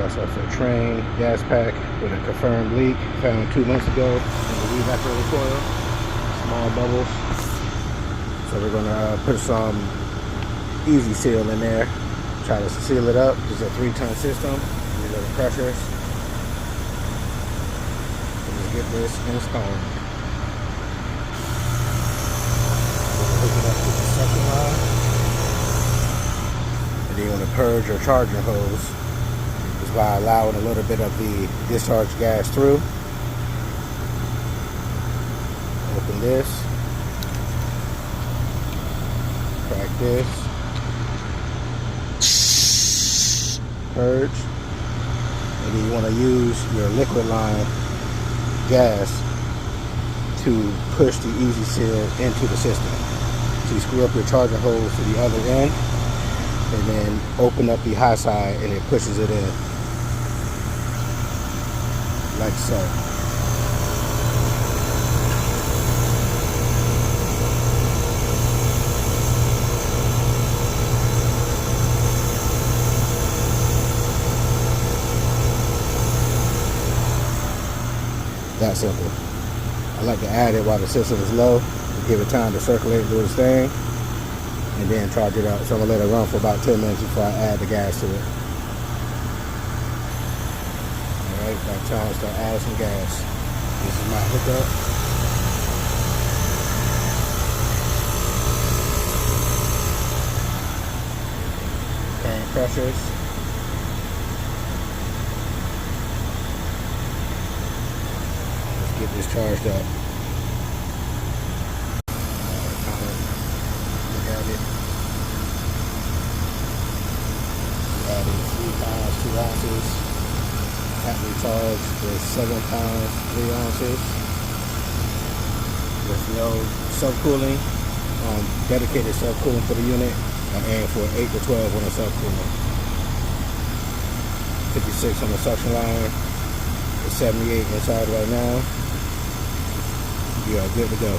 also for a train gas pack with a confirmed leak found 2 months ago in the evaporator coil. Small bubbles. So we're gonna put some easy seal in there. Try to seal it up. This is a 3-ton system. These are the pressures. Let's get this installed. Hook it up to the suction line. And then you want to purge your charging hose just by allowing a little bit of the discharge gas through. Open this. Crack this. Purge. And then you want to use your liquid line gas to push the easy seal into the system. So you screw up your charging hose to the other end and then open up the high side and it pushes it in like so. That simple. I like to add it while the system is low to give it time to circulate and do its thing, and then charge it up. So I'm gonna let it run for about 10 minutes before I add the gas to it. Alright, now time to start adding some gas. This is my hookup. Current pressures. Get this charged up. Look at it. We added 3 pounds, 2 ounces. Battery charge with 7 pounds, 3 ounces. With no subcooling. Dedicated subcooling for the unit. I'm aiming for 8 to 12 on the subcooling. 56 on the suction line. It's 78 inside right now. You are good to go.